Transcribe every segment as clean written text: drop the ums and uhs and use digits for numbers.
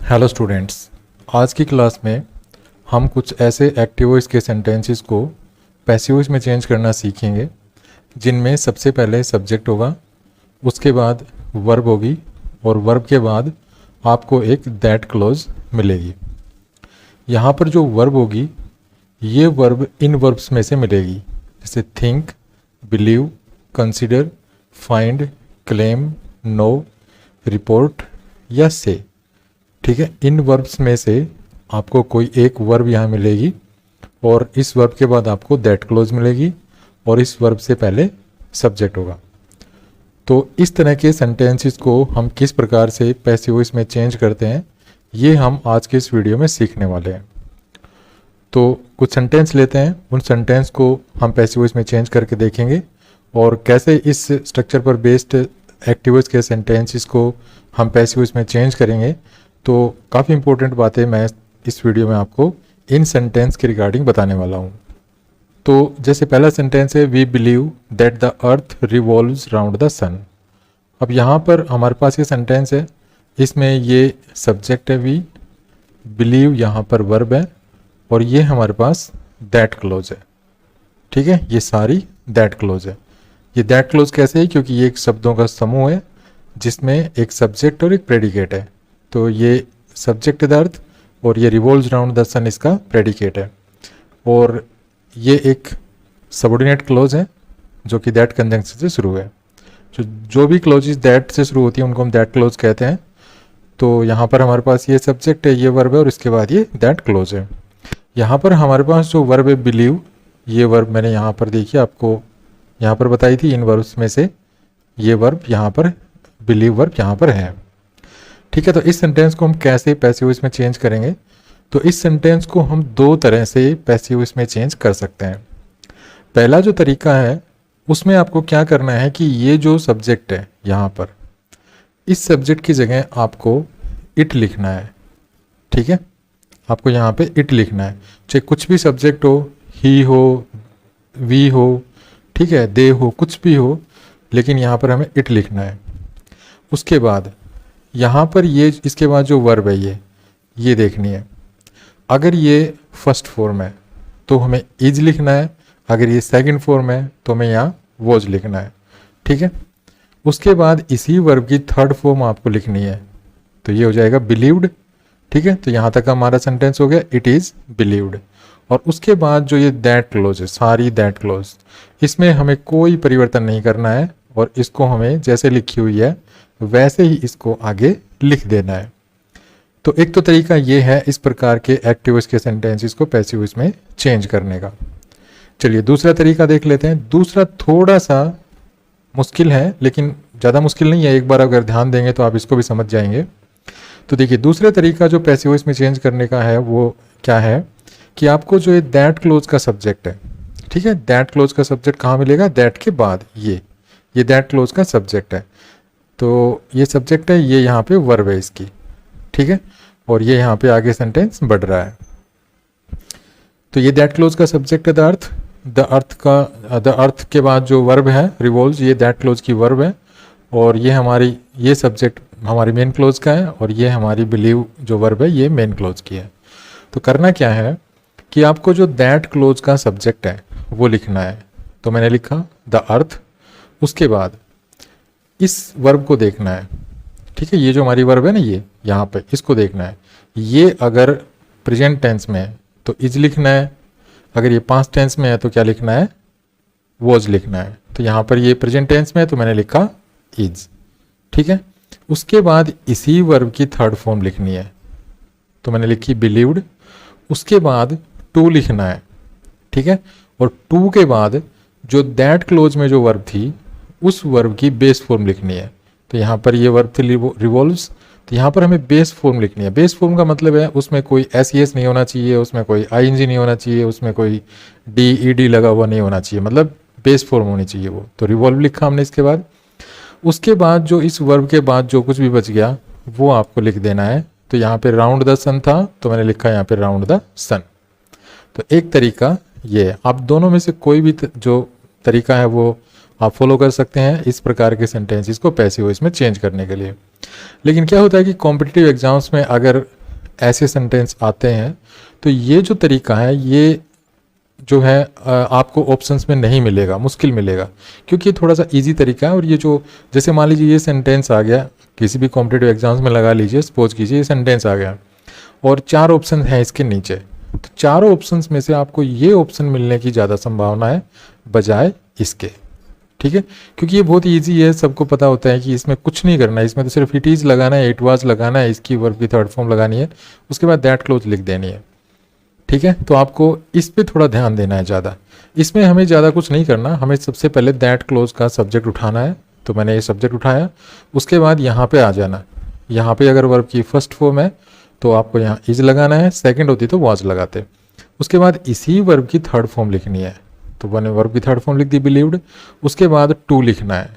Hello students, आज की class में हम कुछ ऐसे एक्टिव वॉइस के सेंटेंसेस को पैसिव वॉइस में चेंज करना सीखेंगे, जिनमें सबसे पहले सब्जेक्ट होगा, उसके बाद वर्ब होगी और वर्ब के बाद आपको एक दैट क्लॉज मिलेगी। यहाँ पर जो वर्ब होगी ये वर्ब इन वर्ब्स में से मिलेगी, जैसे think, believe, consider, find, claim, know, report या से। ठीक है, इन वर्ब्स में से आपको कोई एक वर्ब यहाँ मिलेगी और इस वर्ब के बाद आपको दैट क्लोज मिलेगी और इस वर्ब से पहले सब्जेक्ट होगा। तो इस तरह के सेंटेंसेस को हम किस प्रकार से पैसिव वॉइस में चेंज करते हैं, ये हम आज के इस वीडियो में सीखने वाले हैं। तो कुछ सेंटेंस लेते हैं, उन सेंटेंस को हम पैसिव वॉइस में चेंज करके देखेंगे और कैसे इस स्ट्रक्चर पर बेस्ड एक्टिव वॉइस के सेंटेंसेस को हम पैसिव वॉइस में चेंज करेंगे। तो काफ़ी इंपॉर्टेंट बातें मैं इस वीडियो में आपको इन सेंटेंस के रिगार्डिंग बताने वाला हूँ। तो जैसे पहला सेंटेंस है, we believe that the earth revolves round the sun. अब यहाँ पर हमारे पास ये सेंटेंस है, इसमें ये सब्जेक्ट है वी, बिलीव यहाँ पर वर्ब है और ये हमारे पास दैट क्लोज है। ठीक है, ये सारी दैट क्लोज है। ये दैट क्लोज कैसे है? क्योंकि ये एक शब्दों का समूह है जिसमें एक सब्जेक्ट और एक प्रेडिकेट है। तो ये सब्जेक्ट द अर्थ और ये रिवॉल्व्स राउंड द सन इसका प्रेडिकेट है और ये एक सबऑर्डिनेट क्लोज है जो कि दैट कंजंक्शन से शुरू है। जो भी क्लोजेस दैट से शुरू होती है उनको हम दैट क्लोज कहते हैं। तो यहाँ पर हमारे पास ये सब्जेक्ट है, ये वर्ब है और इसके बाद ये दैट क्लोज है। यहाँ पर हमारे पास जो वर्ब है बिलीव, ये वर्ब मैंने यहाँ पर देखिए आपको यहाँ पर बताई थी, इन वर्ब्स में से ये वर्ब यहाँ पर बिलीव वर्ब यहाँ पर है। ठीक है, तो इस सेंटेंस को हम कैसे पैसिव वॉइस में चेंज करेंगे? तो इस सेंटेंस को हम दो तरह से पैसिव वॉइस में चेंज कर सकते हैं। पहला जो तरीका है उसमें आपको क्या करना है कि ये जो सब्जेक्ट है यहाँ पर, इस सब्जेक्ट की जगह आपको इट लिखना है। ठीक है, आपको यहाँ पे इट लिखना है, चाहे कुछ भी सब्जेक्ट हो, ही हो, वी हो, ठीक है, दे हो, कुछ भी हो, लेकिन यहाँ पर हमें इट लिखना है। उसके बाद यहाँ पर ये इसके बाद जो वर्ब है ये देखनी है। अगर ये फर्स्ट फॉर्म है तो हमें इज लिखना है, अगर ये सेकंड फॉर्म है तो हमें यहाँ वॉज लिखना है। ठीक है, उसके बाद इसी वर्ब की थर्ड फॉर्म आपको लिखनी है, तो ये हो जाएगा बिलीव्ड। ठीक है, तो यहाँ तक हमारा सेंटेंस हो गया, इट इज़ बिलीव्ड। और उसके बाद जो ये दैट क्लोज है, सारी दैट क्लोज, इसमें हमें कोई परिवर्तन नहीं करना है और इसको हमें जैसे लिखी हुई है वैसे ही इसको आगे लिख देना है। तो एक तो तरीका ये है इस प्रकार के एक्टिव वॉइस के सेंटेंसेस को पैसिव वॉइस में चेंज करने का। चलिए दूसरा तरीका देख लेते हैं। दूसरा थोड़ा सा मुश्किल है, लेकिन ज़्यादा मुश्किल नहीं है, एक बार अगर ध्यान देंगे तो आप इसको भी समझ जाएंगे। तो देखिए दूसरा तरीका जो पैसिव वॉइस में चेंज करने का है वो क्या है कि आपको जो ये दैट क्लोज का सब्जेक्ट है, ठीक है, दैट क्लोज का सब्जेक्ट कहाँ मिलेगा? दैट के बाद ये दैट क्लोज का सब्जेक्ट है। तो ये सब्जेक्ट है, ये यहाँ पे वर्ब है इसकी। ठीक है, और ये यहाँ पे आगे सेंटेंस बढ़ रहा है। तो ये दैट क्लोज का सब्जेक्ट है द अर्थ के बाद जो वर्ब है रिवॉल्व्स, ये दैट क्लोज की वर्ब है और ये सब्जेक्ट हमारी मेन क्लोज का है और ये हमारी बिलीव जो वर्ब है ये मेन क्लोज की है। तो करना क्या है कि आपको जो दैट क्लोज का सब्जेक्ट है वो लिखना है। तो मैंने लिखा द अर्थ, उसके बाद इस वर्ब को देखना है। ठीक है, ये जो हमारी वर्ब है ना, ये यहाँ पे इसको देखना है। ये अगर प्रेजेंट टेंस में है तो इज लिखना है, अगर ये पास्ट टेंस में है तो क्या लिखना है? वॉज लिखना है। तो यहाँ पर ये प्रेजेंट टेंस में है तो मैंने लिखा इज। ठीक है, उसके बाद इसी वर्ब की थर्ड फॉर्म लिखनी है, तो मैंने लिखी बिलीव्ड। उसके बाद टू लिखना है। ठीक है, और टू के बाद जो दैट क्लोज में जो वर्ब थी उस वर्ब की बेस फॉर्म लिखनी है। तो यहाँ पर ये वर्ब थी रिवॉल्व्स, तो यहाँ पर हमें बेस फॉर्म लिखनी है। बेस फॉर्म का मतलब है उसमें कोई एस नहीं होना चाहिए, उसमें कोई आईएनजी नहीं होना चाहिए, उसमें कोई डीईडी लगा हुआ नहीं होना चाहिए, मतलब बेस फॉर्म होनी चाहिए वो। तो रिवॉल्व लिखा हमने इसके बाद। उसके बाद जो इस वर्ब के बाद जो कुछ भी बच गया वो आपको लिख देना है। तो यहाँ पे राउंड द सन था तो मैंने लिखा यहाँ पे राउंड द सन। तो एक तरीका ये है, आप दोनों में से कोई भी जो तरीका है वो आप फॉलो कर सकते हैं इस प्रकार के सेंटेंसेस को पैसिव वॉइस में चेंज करने के लिए। लेकिन क्या होता है कि कॉम्पिटिटिव एग्जाम्स में अगर ऐसे सेंटेंस आते हैं। तो ये जो तरीका है ये जो है आपको ऑप्शंस में नहीं मिलेगा, मुश्किल मिलेगा, क्योंकि ये थोड़ा सा इजी तरीका है। और ये जो जैसे मान लीजिए ये सेंटेंस आ गया, किसी भी कॉम्पिटेटिव एग्जाम्स में लगा लीजिए, सपोज कीजिए ये सेंटेंस आ गया और 4 ऑप्शन हैं इसके नीचे, तो चारों ऑप्शंस में से आपको ये ऑप्शन मिलने की ज़्यादा संभावना है बजाय इसके। ठीक है, क्योंकि ये बहुत ईजी है, सबको पता होता है कि इसमें कुछ नहीं करना है, इसमें तो सिर्फ इट इज़ लगाना है, इट वाज लगाना है, इसकी वर्ब की थर्ड फॉर्म लगानी है, उसके बाद दैट क्लोज लिख देनी है। ठीक है, तो आपको इस पे थोड़ा ध्यान देना है ज़्यादा। इसमें हमें ज़्यादा कुछ नहीं करना, हमें सबसे पहले दैट क्लोज का सब्जेक्ट उठाना है। तो मैंने ये सब्जेक्ट उठाया, उसके बाद यहाँ पे आ जाना। यहाँ पे अगर वर्ब की फर्स्ट फॉर्म है तो आपको यहाँ इज लगाना है, सेकंड होती तो वाज लगाते। उसके बाद इसी वर्ब की थर्ड फॉर्म लिखनी है, तो मैंने वर्ब की थर्ड फॉर्म लिख दी बिलीव्ड। उसके बाद टू लिखना है,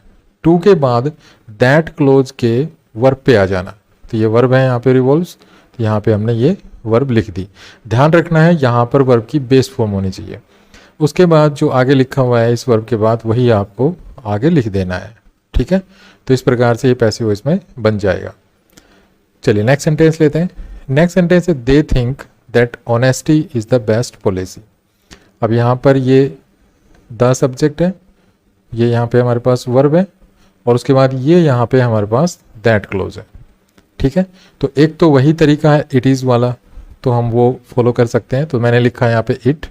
टू के बाद दैट क्लोज के वर्ब पे आ जाना। तो ये वर्ब है यहाँ पे रिवॉल्व्स, तो यहाँ पे हमने ये वर्ब लिख दी। ध्यान रखना है यहाँ पर वर्ब की बेस फॉर्म होनी चाहिए। उसके बाद जो आगे लिखा हुआ है इस वर्ब के बाद वही आपको आगे लिख देना है। ठीक है, तो इस प्रकार से ये पैसिव वॉइस में बन जाएगा। चलिए नेक्स्ट सेंटेंस लेते हैं। नेक्स्ट सेंटेंस है they think that honesty is the best policy. अब यहाँ पर ये द सब्जेक्ट है, ये यहाँ पे हमारे पास वर्ब है, और उसके बाद ये यहाँ पे हमारे पास दैट क्लोज है। ठीक है, तो एक तो वही तरीका है इट इज़ वाला, तो हम वो फॉलो कर सकते हैं। तो मैंने लिखा यहाँ पे इट।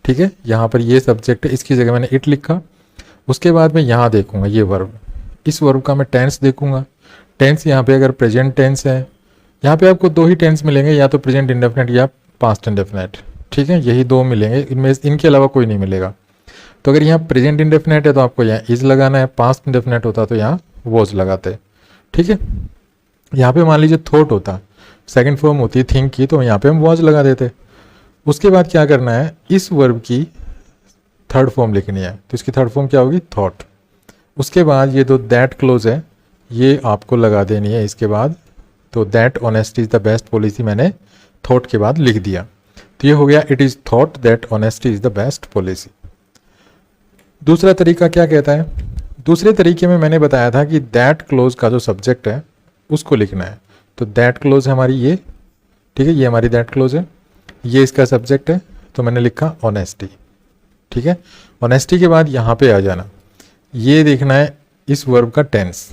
ठीक है, यहाँ पर ये सब्जेक्ट है, इसकी जगह मैंने इट लिखा। उसके बाद मैं यहाँ देखूंगा ये वर्ब, इस वर्ब का मैं टेंस देखूंगा। टेंस यहाँ पे अगर प्रेजेंट टेंस है, यहाँ पे आपको 2 ही टेंस मिलेंगे, या तो प्रेजेंट इंडेफिनेट या पास्ट इंडेफिनेट। ठीक है, यही 2 मिलेंगे, इनके अलावा कोई नहीं मिलेगा। तो अगर यहाँ प्रेजेंट इंडेफिनेट है तो आपको यहाँ इज लगाना है, पास्ट इंडेफिनेट होता तो यहाँ वॉज लगाते। ठीक है, यहाँ पे मान लीजिए थॉट होता, सेकंड फॉर्म होती है थिंक की, तो यहाँ पे हम वॉज लगा देते। उसके बाद क्या करना है, इस वर्ब की थर्ड फॉर्म लिखनी है, तो इसकी थर्ड फॉर्म क्या होगी, थॉट। उसके बाद ये जो दैट क्लोज है ये आपको लगा देनी है इसके बाद। तो that honesty is the best policy मैंने थॉट के बाद लिख दिया, तो ये हो गया it is thought that honesty is the best policy. दूसरा तरीका क्या कहता है, दूसरे तरीके में मैंने बताया था कि दैट क्लोज का जो सब्जेक्ट है उसको लिखना है। तो दैट क्लोज है हमारी ये, ठीक है, ये हमारी दैट क्लोज है, ये इसका सब्जेक्ट है, तो मैंने लिखा ऑनेस्टी। ठीक है, ऑनेस्टी के बाद यहाँ पे आ जाना, ये देखना है इस वर्ब का टेंस,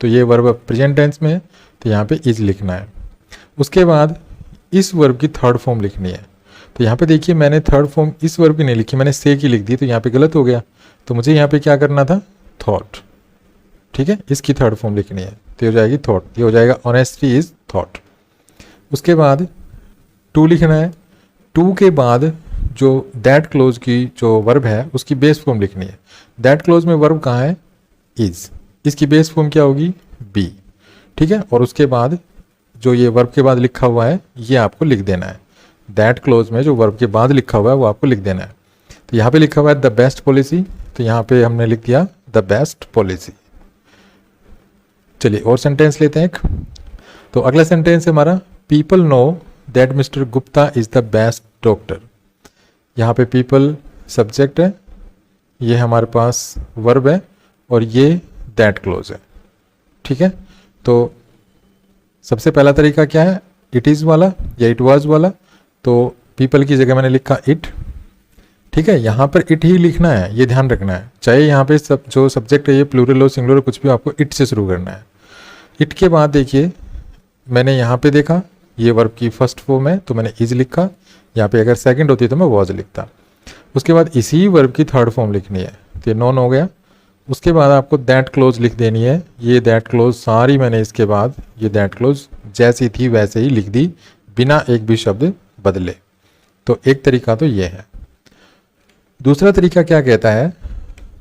तो ये वर्ब प्रेजेंट टेंस में है, तो यहाँ पे इज लिखना है। उसके बाद इस वर्ब की थर्ड फॉर्म लिखनी है। तो यहाँ पे देखिए मैंने थर्ड फॉर्म इस वर्ब की नहीं लिखी, मैंने से की लिख दी, तो यहाँ पे गलत हो गया। तो मुझे यहाँ पे क्या करना था, थॉट। ठीक है, इसकी थर्ड फॉर्म लिखनी है, तो ये हो जाएगी थॉट, ये हो जाएगा ऑनेस्टी इज थॉट। उसके बाद टू लिखना है, टू के बाद जो दैट क्लोज की जो वर्ब है उसकी बेस फॉर्म लिखनी है। दैट क्लोज में वर्ब कहाँ है, इज, इसकी बेस फॉर्म क्या होगी, बी। ठीक है, और उसके बाद जो ये वर्ब के बाद लिखा हुआ है ये आपको लिख देना है। दैट क्लोज में जो वर्ब के बाद लिखा हुआ है वो आपको लिख देना है। तो यहाँ पे लिखा हुआ है द बेस्ट पॉलिसी, तो यहाँ पे हमने लिख दिया द बेस्ट पॉलिसी। चलिए और सेंटेंस लेते हैं एक। तो अगला सेंटेंस है हमारा people know that mister Gupta is the best doctor. यहाँ पे पीपल सब्जेक्ट है, ये हमारे पास वर्ब है, और ये दैट क्लोज है। ठीक है, तो सबसे पहला तरीका क्या है, इट इज़ वाला या इट वाज वाला। तो पीपल की जगह मैंने लिखा इट। ठीक है, यहाँ पर इट ही लिखना है, ये ध्यान रखना है, चाहे यहाँ पे सब जो सब्जेक्ट है ये प्लूरल हो सिंगुलर कुछ भी, आपको इट से शुरू करना है। इट के बाद देखिए मैंने यहाँ पे देखा ये वर्ब की फर्स्ट फॉर्म है, तो मैंने इज लिखा, यहाँ पे अगर सेकंड होती तो मैं वॉज लिखता। उसके बाद इसी वर्ब की थर्ड फॉर्म लिखनी है, तो ये नॉन हो गया। उसके बाद आपको दैट क्लोज लिख देनी है, ये दैट क्लोज सारी मैंने इसके बाद ये दैट क्लोज जैसी थी वैसे ही लिख दी, बिना एक भी शब्द बदले। तो एक तरीका तो ये है। दूसरा तरीका क्या कहता है,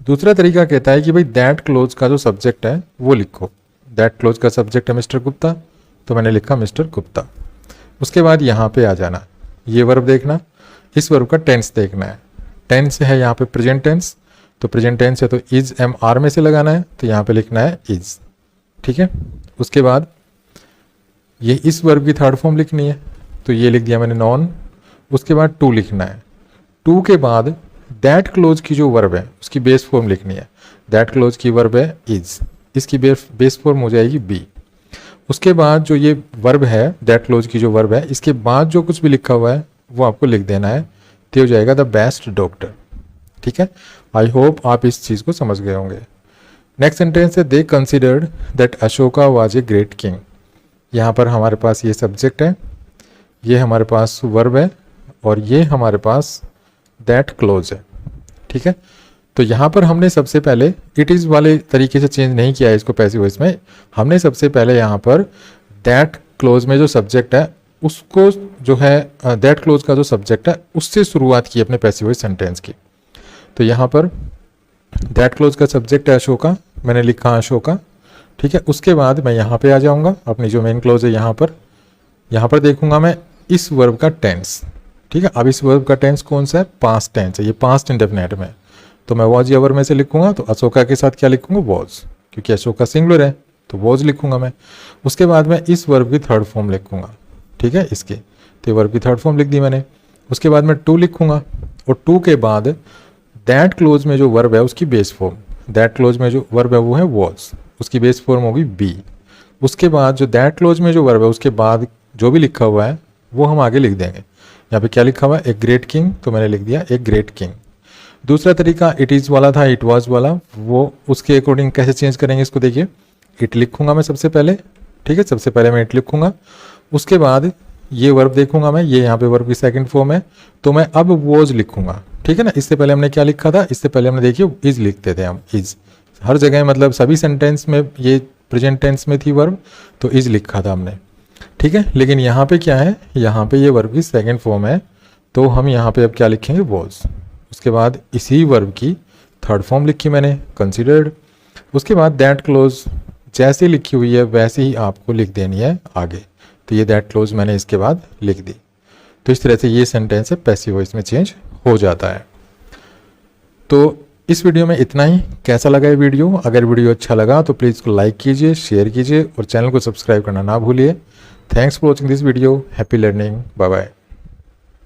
दूसरा तरीका कहता है कि भाई दैट क्लोज का जो सब्जेक्ट है वो लिखो। दैट क्लोज का सब्जेक्ट है मिस्टर गुप्ता, तो मैंने लिखा मिस्टर गुप्ता। उसके बाद यहाँ पे आ जाना, ये वर्ब देखना, इस वर्ब का टेंस देखना है। टेंस है यहाँ पे प्रेजेंट टेंस, तो प्रेजेंट टेंस है तो इज एम आर में से लगाना है, तो यहाँ पे लिखना है इज। ठीक है, उसके बाद ये इस वर्ब की थर्ड फॉर्म लिखनी है, तो ये लिख दिया मैंने नॉन। उसके बाद टू लिखना है, टू के बाद दैट क्लोज की जो वर्ब है उसकी बेस फॉर्म लिखनी है। दैट क्लोज की वर्ब है इज, इसकी बेस फॉर्म हो जाएगी बी। उसके बाद जो ये वर्ब है, दैट क्लोज की जो वर्ब है, इसके बाद जो कुछ भी लिखा हुआ है वो आपको लिख देना है, तो हो जाएगा द बेस्ट डॉक्टर। ठीक है, आई होप आप इस चीज़ को समझ गए होंगे। नेक्स्ट सेंटेंस है दे considered that Ashoka was a great king. यहाँ पर हमारे पास ये सब्जेक्ट है, ये हमारे पास वर्ब है और ये हमारे पास दैट क्लोज है। ठीक है, तो यहाँ पर हमने सबसे पहले इट इज़ वाले तरीके से चेंज नहीं किया है इसको पैसिव वॉइस में। हमने सबसे पहले यहाँ पर दैट क्लोज में जो सब्जेक्ट है उसको जो है दैट क्लोज का जो सब्जेक्ट है उससे शुरुआत की अपने पैसिव वॉइस सेंटेंस की। तो यहाँ पर दैट क्लोज का सब्जेक्ट है अशोका, मैंने लिखा अशोका। ठीक है, उसके बाद मैं यहाँ पे आ जाऊँगा, अपनी जो मेन क्लोज है यहाँ पर देखूंगा मैं इस वर्ब का टेंस। ठीक है, अब इस वर्ब का टेंस कौन सा है, पास्ट टेंस है, ये पास्ट इंडेफिनिट में। तो मैं वॉज या वर में से लिखूंगा, तो अशोका के साथ क्या लिखूंगा, वॉज, क्योंकि अशोका सिंगुलर है तो वॉज लिखूंगा मैं। उसके बाद मैं इस वर्ब की थर्ड फॉर्म लिखूंगा। ठीक है, इसके तो वर्ब की थर्ड फॉर्म लिख दी मैंने। उसके बाद मैं टू लिखूंगा और टू के बाद दैट क्लोज में जो वर्ब है उसकी बेस फॉर्म, दैट क्लोज में जो वर्ब है वो है वॉज, उसकी बेस फॉर्म होगी बी। उसके बाद जो दैट क्लोज में जो वर्ब है उसके बाद जो भी लिखा हुआ है वो हम आगे लिख देंगे। यहाँ पे क्या लिखा हुआ है, ए ग्रेट किंग, तो मैंने लिख दिया ए ग्रेट किंग। दूसरा तरीका इट इज़ वाला था, इट वाज वाला, वो उसके अकॉर्डिंग कैसे चेंज करेंगे इसको देखिए। इट लिखूंगा मैं सबसे पहले। ठीक है, सबसे पहले मैं इट लिखूंगा, उसके बाद ये वर्ब देखूंगा मैं, ये यहाँ पे वर्ब की सेकंड फॉर्म है, तो मैं अब वॉज लिखूंगा। ठीक है ना, इससे पहले हमने क्या लिखा था, इससे पहले हमने देखिए इज लिखते थे हम, इज हर जगह, मतलब सभी सेंटेंस में ये प्रेजेंट टेंस में थी वर्ब, तो इज लिखा था हमने। ठीक है, लेकिन यहाँ पे क्या है, यहाँ पे ये वर्ब की सेकंड फॉर्म है, तो हम यहाँ पे अब क्या लिखेंगे, वॉज। उसके बाद इसी वर्ब की थर्ड फॉर्म लिखी मैंने, कंसिडर्ड। उसके बाद दैट क्लोज जैसे लिखी हुई है वैसे ही आपको लिख देनी है आगे, तो ये दैट क्लोज मैंने इसके बाद लिख दी। तो इस तरह से ये सेंटेंस है पैसिव वॉइस में चेंज हो जाता है। तो इस वीडियो में इतना ही। कैसा लगा ये वीडियो, अगर वीडियो अच्छा लगा तो प्लीज़ इसको लाइक कीजिए, शेयर कीजिए और चैनल को सब्सक्राइब करना ना भूलिए। Thanks for watching this video, happy learning, bye bye.